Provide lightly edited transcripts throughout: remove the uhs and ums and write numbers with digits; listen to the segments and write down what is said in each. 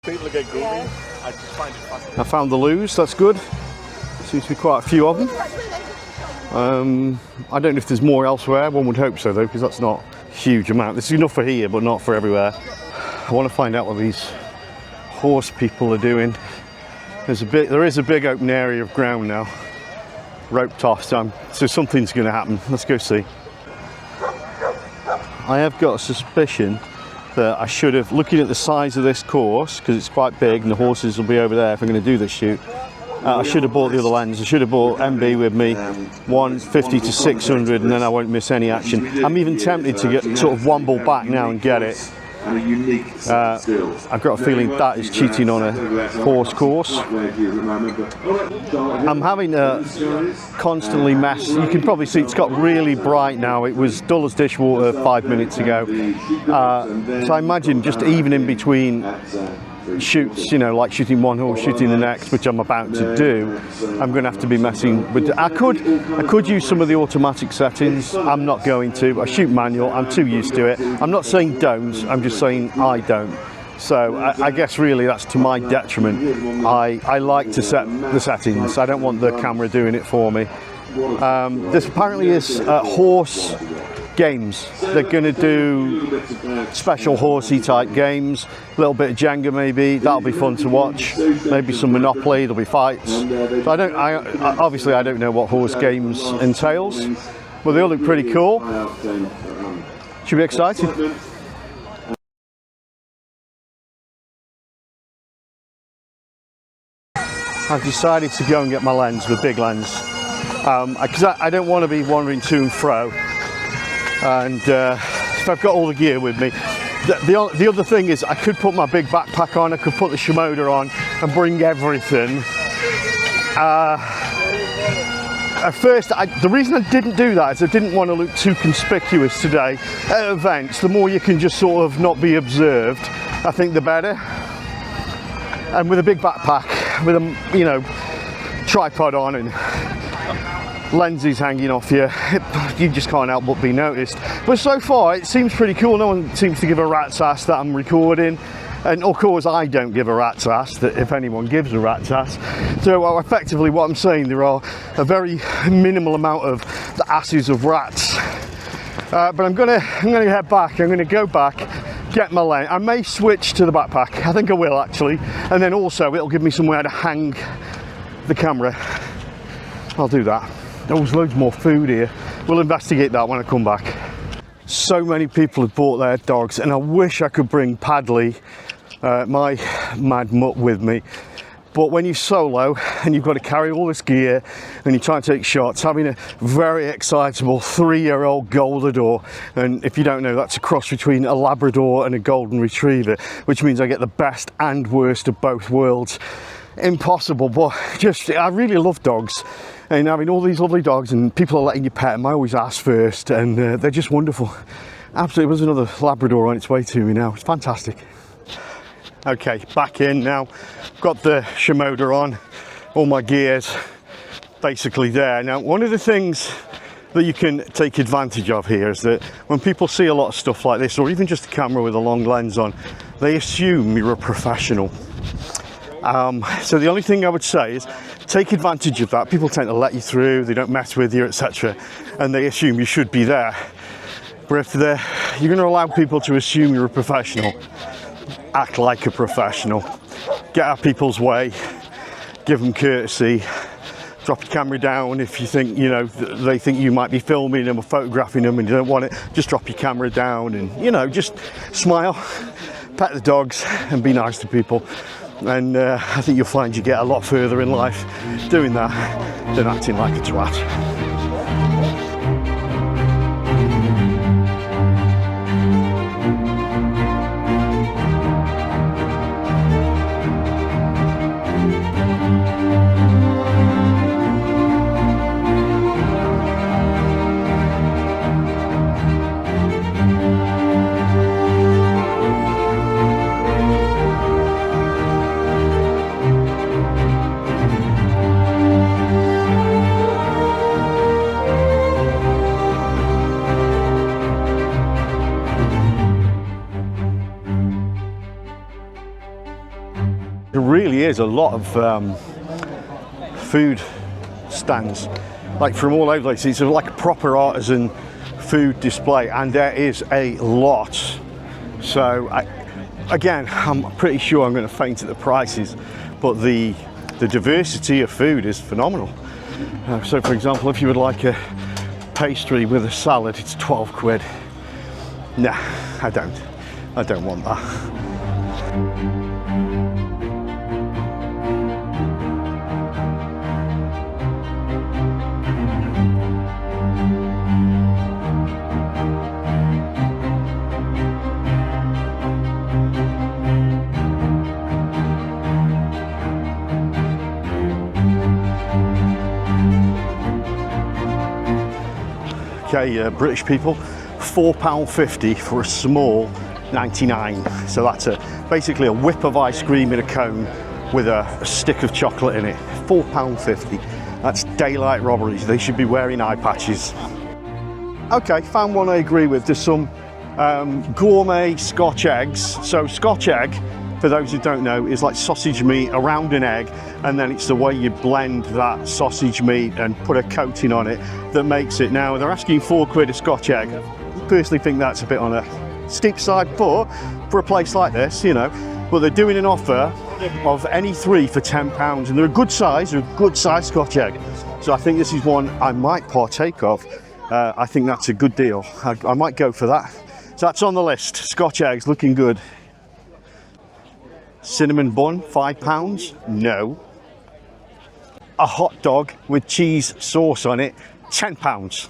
People get googly. Yeah. I just find it fascinating. I found the loos, that's good. Seems to be quite a few of them. I don't know if there's more elsewhere. One would hope so though, because that's not a huge amount. This is enough for here, but not for everywhere. I want to find out what these horse people are doing. There is a big open area of ground now, roped off, so something's going to happen. Let's go see. I have got a suspicion that I should have, looking at the size of this course, because it's quite big and the horses will be over there if I'm going to do this shoot, I should have bought the other lens. I should have bought MB with me, 150 to 600, and then I won't miss any action. I'm even tempted to get sort of womble back now and get it. I've got a feeling that is cheating on a horse course. I'm having to constantly mess. You can probably see it's got really bright now. It was dull as dishwater 5 minutes ago. So I imagine just even in between shoots, you know, like shooting one horse, shooting the next, which I'm about to do, I'm going to have to be messing with. I could use some of the automatic settings. I'm not going to. I shoot manual. I'm too used to it. I'm not saying don't. I'm just saying I don't. So I guess really that's to my detriment. I like to set the settings. I don't want the camera doing it for me. This apparently is horse games. They're going to do special horsey type games, a little bit of Jenga maybe. That'll be fun to watch. Maybe some Monopoly. There'll be fights. So obviously I don't know what horse games entails, but they all look pretty cool. Should be excited. I've decided to go and get my lens, the big lens, because I don't want to be wandering to and fro. And if I've got all the gear with me, the other thing is I could put my big backpack on, I could put the Shimoda on and bring everything. At first, the reason I didn't do that is I didn't want to look too conspicuous today at events. The more you can just sort of not be observed, I think the better. And with a big backpack, with a, you know, tripod on and lenses hanging off you, you just can't help but be noticed. But so far it seems pretty cool. No one seems to give a rat's ass that I'm recording, and of course I don't give a rat's ass that if anyone gives a rat's ass. So effectively what I'm saying, there are a very minimal amount of the asses of rats. But I'm gonna head back. I'm gonna go back, get my lens. I may switch to the backpack. I think I will actually, and then also it'll give me somewhere to hang the camera. I'll do that. There's loads more food here. We'll investigate that when I come back. So many people have bought their dogs, and I wish I could bring Padley, my mad mutt, with me. But when you're solo and you've got to carry all this gear and you try and take shots, having a very excitable 3-year-old Goldador, and if you don't know, that's a cross between a Labrador and a Golden Retriever, which means I get the best and worst of both worlds. Impossible, but just, I really love dogs. And having all these lovely dogs and people are letting you pet them, I always ask first, and they're just wonderful. Absolutely, there's another Labrador on its way to me now. It's fantastic. Okay, back in now. Got the Shimoda on, all my gear's basically there. Now, one of the things that you can take advantage of here is that when people see a lot of stuff like this, or even just a camera with a long lens on, they assume you're a professional. So the only thing I would say is take advantage of that. People tend to let you through, they don't mess with you, etc., and they assume you should be there. But if you're going to allow people to assume you're a professional, act like a professional. Get out of people's way, give them courtesy, drop your camera down if you think, you know, they think you might be filming them or photographing them and you don't want it. Just drop your camera down and, you know, just smile, pet the dogs and be nice to people. And I think you'll find you get a lot further in life doing that than acting like a twat. There really is a lot of food stands, like from all over the place. It's like a proper artisan food display, and there is a lot. So again, I'm pretty sure I'm going to faint at the prices, but the diversity of food is phenomenal. So for example, if you would like a pastry with a salad, it's 12 quid. Nah, I don't want that. Okay, British people, £4.50 for a small 99. So that's basically a whip of ice cream in a cone with a stick of chocolate in it. £4.50. That's daylight robberies. They should be wearing eye patches. Okay, found one I agree with. There's some gourmet Scotch eggs. So Scotch egg, for those who don't know, is like sausage meat around an egg, and then it's the way you blend that sausage meat and put a coating on it that makes it. Now they're asking £4 a Scotch egg. I personally think that's a bit on a steep side, but for a place like this, you know, but they're doing an offer of any 3 for £10, and they're a good size Scotch egg. So I think this is one I might partake of. I think that's a good deal. I might go for that. So that's on the list. Scotch eggs looking good. Cinnamon bun, £5? No. A hot dog with cheese sauce on it, £10.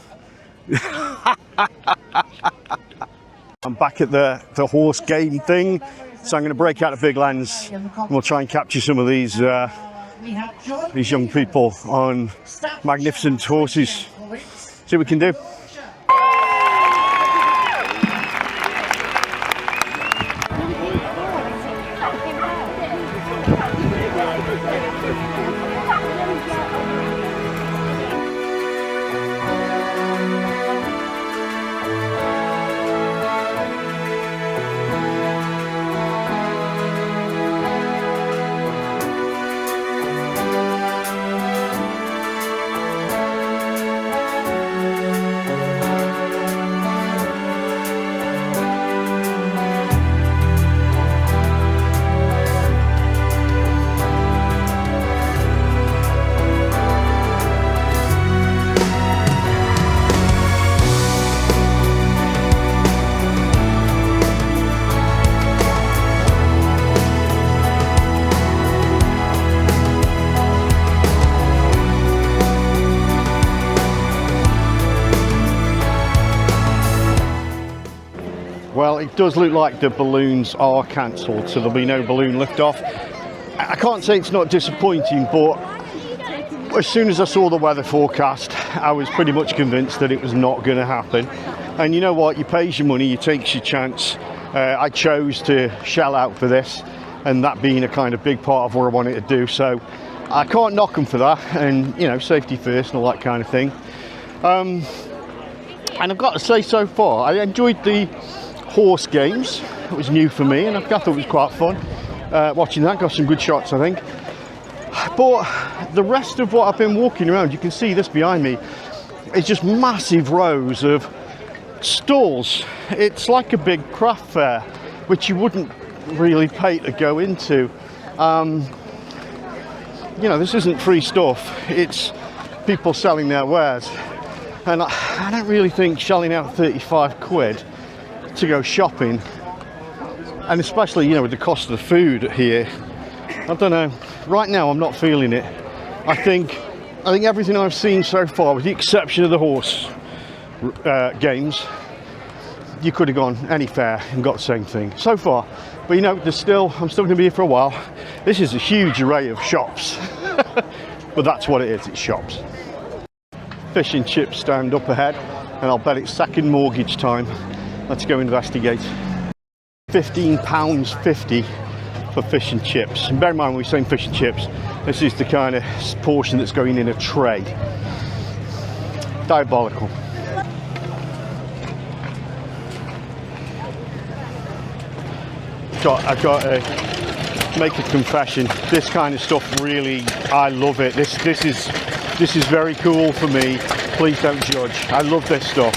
I'm back at the horse game thing, so I'm going to break out a big lens and we'll try and capture some of these young people on magnificent horses. See what we can do. Well, it does look like the balloons are cancelled, so there'll be no balloon liftoff. I can't say it's not disappointing, but as soon as I saw the weather forecast, I was pretty much convinced that it was not going to happen. And you know what? You pays your money, you takes your chance. I chose to shell out for this, and that being a kind of big part of what I wanted to do. So I can't knock them for that, and you know, safety first and all that kind of thing. And I've got to say, so far, I enjoyed the horse games. It was new for me, and I thought it was quite fun watching that. Got some good shots, I think. But the rest of what I've been walking around, you can see this behind me, is just massive rows of stalls. It's like a big craft fair, which you wouldn't really pay to go into. You know, this isn't free stuff. It's people selling their wares, and I don't really think shelling out 35 quid to go shopping, and especially, you know, with the cost of the food here, I don't know. Right now I'm not feeling it. I think everything I've seen so far, with the exception of the horse games, you could have gone any fair and got the same thing so far. But you know, I'm still going to be here for a while. This is a huge array of shops. But that's what it is, it's shops. Fish and chip stand up ahead, and I'll bet it's second mortgage time. Let's go investigate. £15.50 for fish and chips. And bear in mind, when we're saying fish and chips, this is the kind of portion that's going in a tray. Diabolical. I've got a make a confession. This kind of stuff really, I love it. This is very cool for me. Please don't judge. I love this stuff.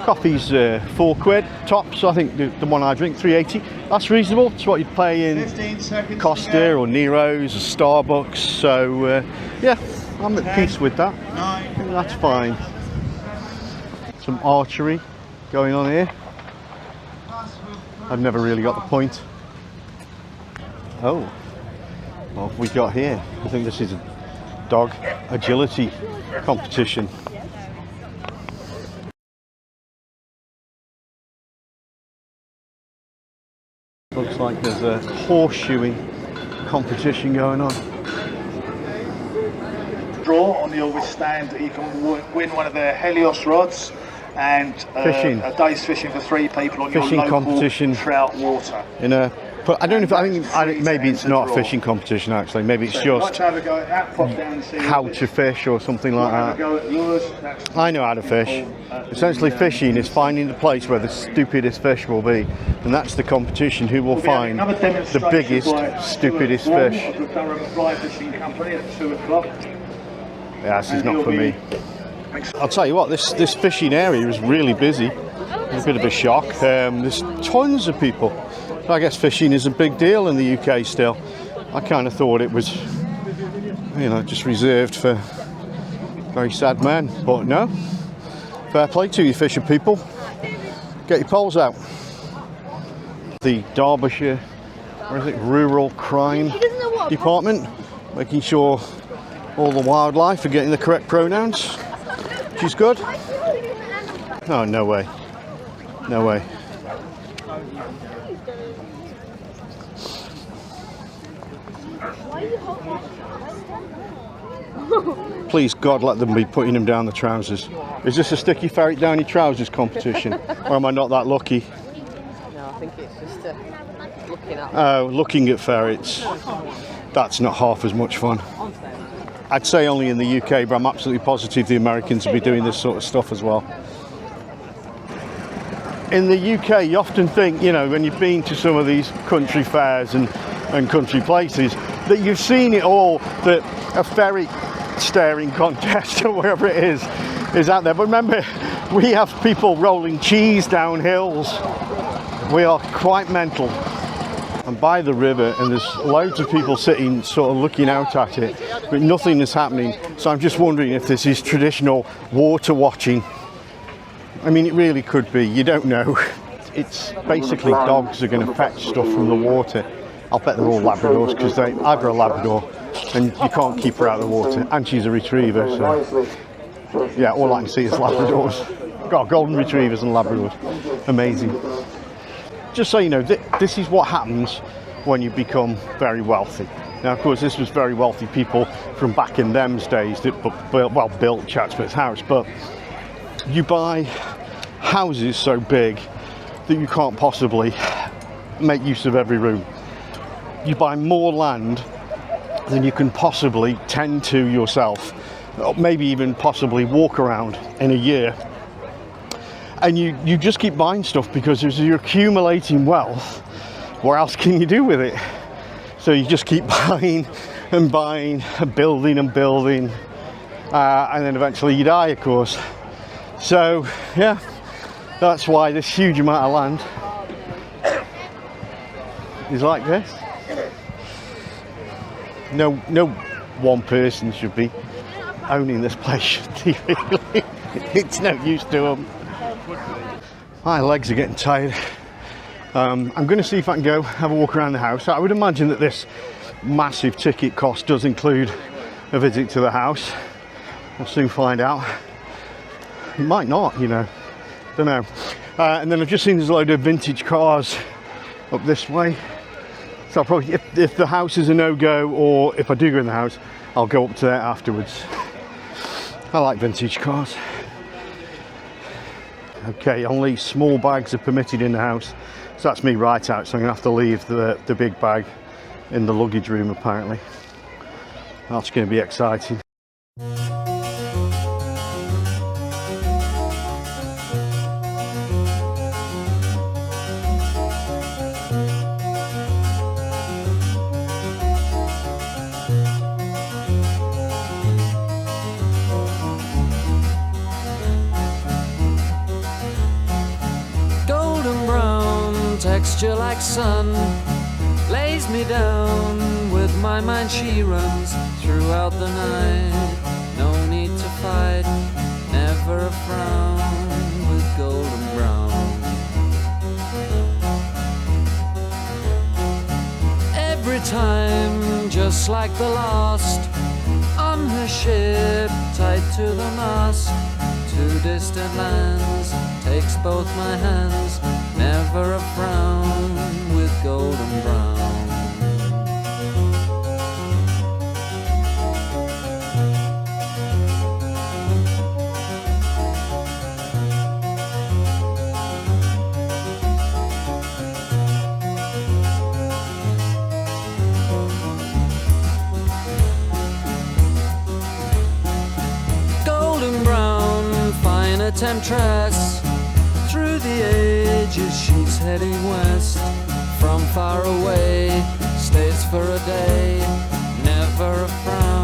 Coffee's £4 tops. I think the one I drink, 3.80. That's reasonable. It's what you'd pay in Costa or Nero's or Starbucks. So yeah, I'm at peace with that. That's fine. Some archery going on here. I've never really got the point. Oh, what have we got here? I think this is a dog agility competition. Looks like there's a horseshoeing competition going on. Draw on the Always Stand, you can win one of their Helios rods and fishing. A day's fishing for 3 people on Fishing your local competition trout water. In a, but I don't know if I think maybe it's not a fishing competition actually. Maybe it's just how to fish or something like that. I know how to fish. Essentially, fishing is finding the place where the stupidest fish will be, and that's the competition. Who will find the biggest, stupidest fish? Yeah, this is not for me. I'll tell you what, this fishing area is really busy. It's a bit of a shock. There's tons of people. I guess fishing is a big deal in the UK still. I kind of thought it was, you know, just reserved for very sad men, but no. Fair play to you fishing people. Get your poles out. The Derbyshire, or is it Rural Crime Department, making sure all the wildlife are getting the correct pronouns, which is good. Oh, no way. No way. Please, God, let them be putting them down the trousers. Is this a sticky ferret down your trousers competition? Or am I not that lucky? No, I think it's just looking at them. Oh, looking at ferrets. That's not half as much fun. I'd say only in the UK, but I'm absolutely positive the Americans will be doing this sort of stuff as well. In the UK, you often think, you know, when you've been to some of these country fairs and country places, that you've seen it all, that a ferret staring contest or wherever it is out there. But remember, we have people rolling cheese down hills. We are quite mental. I'm by the river and there's loads of people sitting sort of looking out at it, but nothing is happening. So I'm just wondering if this is traditional water watching. I mean, it really could be, you don't know. It's basically dogs are going to fetch stuff from the water. I'll bet they're all Labradors, because I've got a Labrador and you can't keep her out of the water, and she's a retriever, so yeah, all I can see is Labradors. Got golden retrievers and Labradors. Amazing. Just so you know, this is what happens when you become very wealthy. Now, of course, this was very wealthy people from back in them days that built Chatsworth House, but you buy houses so big that you can't possibly make use of every room. You buy more land than you can possibly tend to yourself, or maybe even possibly walk around in a year. And you just keep buying stuff because as you're accumulating wealth, what else can you do with it? So you just keep buying and buying and building and building, and then eventually you die, of course. So yeah, that's why this huge amount of land is like this. No one person should be owning this place, should they, really? It's no use to them. My legs are getting tired. I'm going to see if I can go have a walk around the house. I would imagine that this massive ticket cost does include a visit to the house. We'll soon find out. It might not, you know. Don't know. And then I've just seen there's a load of vintage cars up this way. So I'll probably, if the house is a no-go, or if I do go in the house, I'll go up to there afterwards. I like vintage cars. Okay, only small bags are permitted in the house. So that's me right out, so I'm going to have to leave the big bag in the luggage room, apparently. That's going to be exciting. texture like sun lays me down. With my mind she runs throughout the night. No need to fight, never a frown, with golden brown. Every time, just like the last, on her ship, tied to the mast, to distant lands, takes both my hands, never a frown, with golden brown. Temptress, through the ages she's heading west. From far away, stays for a day, never a frown.